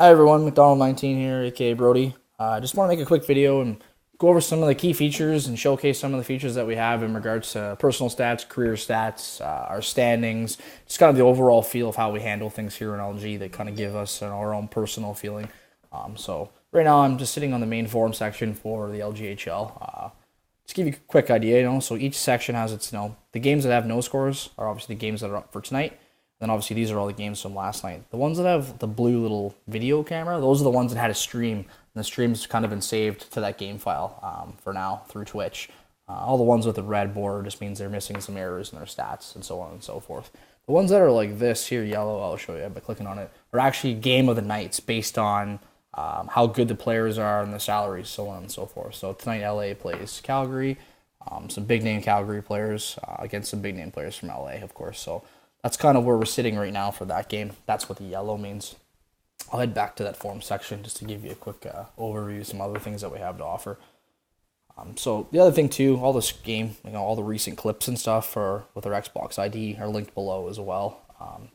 Hi everyone, McDonald19 here, aka Brody. I just want to make a quick video and go over some of the key features and showcase some of the features that we have in regards to personal stats, career stats, our standings, just kind of the overall feel of how we handle things here in LG that kind of give us our own personal feeling. So right now I'm just sitting on the main forum section for the LGHL. Just give you a quick idea, so each section has its, the games that have no scores are obviously the games that are up for tonight. Then obviously these are all the games from last night. The ones that have the blue little video camera, those are the ones that had a stream. And the stream's kind of been saved to that game file for now through Twitch. All the ones with the red border just means they're missing some errors in their stats and so on and so forth. The ones that are like this here, yellow, I'll show you by clicking on it, are actually game of the nights based on how good the players are and the salaries, so on and so forth. So tonight LA plays Calgary, some big name Calgary players against some big name players from LA, of course. So that's kind of where we're sitting right now for that game. That's what the yellow means. I'll head back to that forum section just to give you a quick overview of some other things that we have to offer. So the other thing too, all this game, all the recent clips and stuff with our Xbox ID are linked below as well.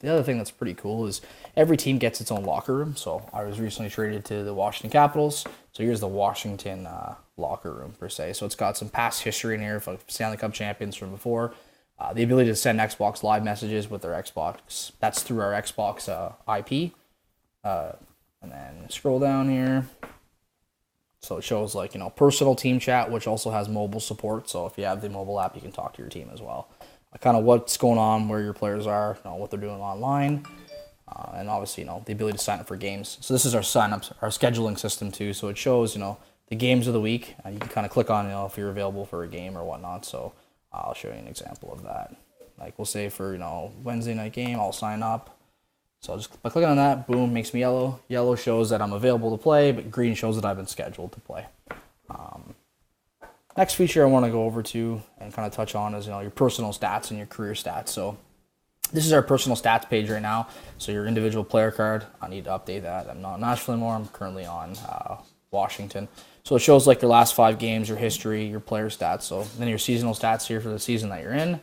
The other thing that's pretty cool is every team gets its own locker room. So I was recently traded to the Washington Capitals. So here's the Washington locker room per se. So it's got some past history in here for Stanley Cup champions from before. The ability to send Xbox Live messages with their Xbox. That's through our Xbox IP. And then scroll down here. So it shows personal team chat, which also has mobile support. So if you have the mobile app, you can talk to your team as well. Kind of what's going on, where your players are, what they're doing online. And obviously, the ability to sign up for games. So this is our sign-ups, our scheduling system too. So it shows, the games of the week. You can kind of click on, if you're available for a game or whatnot. So I'll show you an example of that. Like we'll say for, Wednesday night game, I'll sign up. So just by clicking on that, boom, makes me yellow. Yellow shows that I'm available to play, but green shows that I've been scheduled to play. Next feature I want to go over to and kind of touch on is, your personal stats and your career stats. So this is our personal stats page right now. So your individual player card, I need to update that. I'm not in Nashville anymore. I'm currently on Washington. So it shows your last 5 games, your history, your player stats. So then your seasonal stats here for the season that you're in.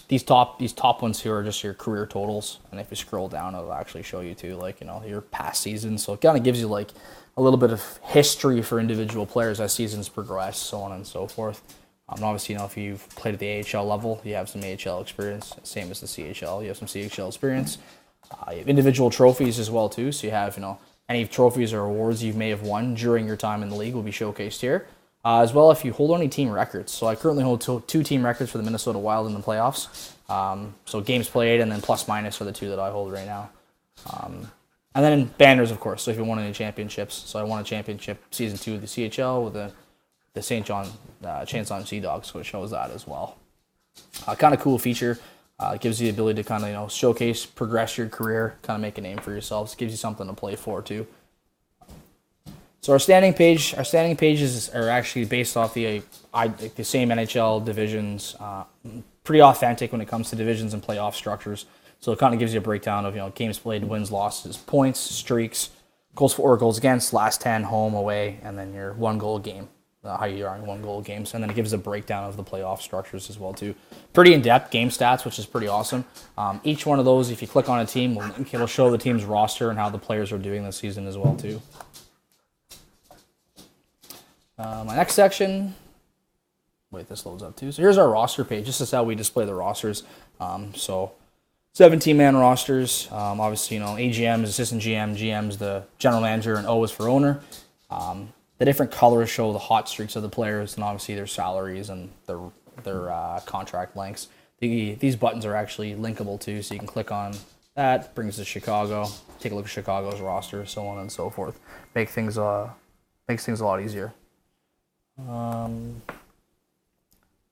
These top ones here are just your career totals. And if you scroll down, it'll actually show you too, your past seasons. So it kind of gives you a little bit of history for individual players as seasons progress, so on and so forth. And obviously, if you've played at the AHL level, you have some AHL experience, same as the CHL. You have some CHL experience. You have individual trophies as well too. So you have, any trophies or awards you may have won during your time in the league will be showcased here. As well, if you hold any team records. So I currently hold 2 team records for the Minnesota Wild in the playoffs. So games played and then plus minus are the 2 that I hold right now. And then banners, of course. So if you won any championships. So I won a championship season 2 of the CHL with the St. John Chanson Sea Dogs, so it shows that as well. Kind of cool feature. It gives you the ability to kind of showcase, progress your career, kind of make a name for yourselves. Gives you something to play for too. So our standing pages are actually based off the same NHL divisions. Pretty authentic when it comes to divisions and playoff structures. So it kind of gives you a breakdown of games played, wins, losses, points, streaks, goals for or goals against, last 10, home, away, and then your 1 goal game. How you are in 1 goal games, and then it gives a breakdown of the playoff structures as well too. Pretty in-depth game stats, which is pretty awesome. Each one of those, if you click on a team, it'll show the team's roster and how the players are doing this season as well too. My next section, wait, this loads up too. So here's our roster page. This is how we display the rosters. So 17-man rosters. Obviously, AGM is assistant GM, GM's the general manager, and O is for owner. The different colors show the hot streaks of the players and obviously their salaries and their contract lengths. These buttons are actually linkable too, so you can click on that, brings us to Chicago, take a look at Chicago's roster, so on and so forth. Makes things a lot easier.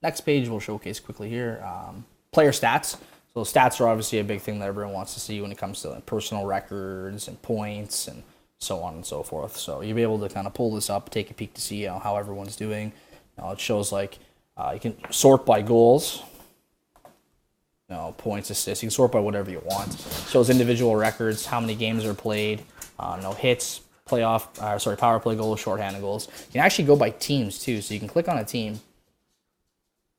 Next page we'll showcase quickly here. Player stats. So stats are obviously a big thing that everyone wants to see when it comes to personal records and points and so on and so forth. So you'll be able to kind of pull this up, take a peek to see how everyone's doing. It shows you can sort by goals, points, assists. You can sort by whatever you want. Shows individual records, how many games are played, hits, power play goals, shorthanded goals. You can actually go by teams too. So you can click on a team,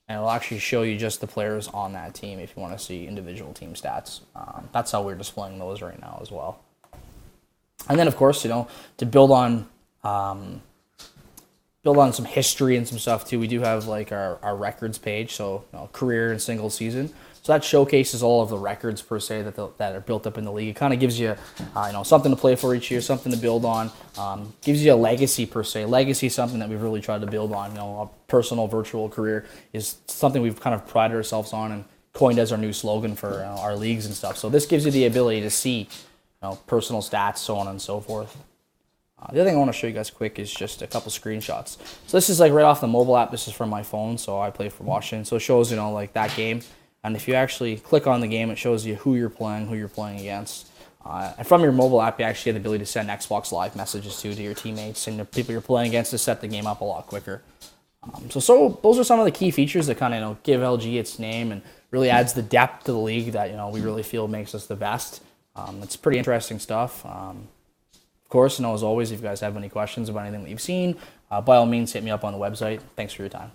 and it'll actually show you just the players on that team if you want to see individual team stats. That's how we're displaying those right now as well. And then, of course, to build on some history and some stuff too. We do have like our records page, so career and single season. So that showcases all of the records per se that are built up in the league. It kind of gives you, something to play for each year, something to build on. Gives you a legacy per se. Legacy is something that we've really tried to build on. A personal virtual career is something we've kind of prided ourselves on and coined as our new slogan for our leagues and stuff. So this gives you the ability to see, personal stats, so on and so forth. The other thing I want to show you guys quick is just a couple screenshots. So this is like right off the mobile app. This is from my phone, so I play for Washington. So it shows, like that game. And if you actually click on the game, it shows you who you're playing against. And from your mobile app, you actually have the ability to send Xbox Live messages to your teammates and the people you're playing against to set the game up a lot quicker. So those are some of the key features that kind of give LG its name and really adds the depth to the league that we really feel makes us the best. It's pretty interesting stuff. Of course, as always, if you guys have any questions about anything that you've seen, by all means, hit me up on the website. Thanks for your time.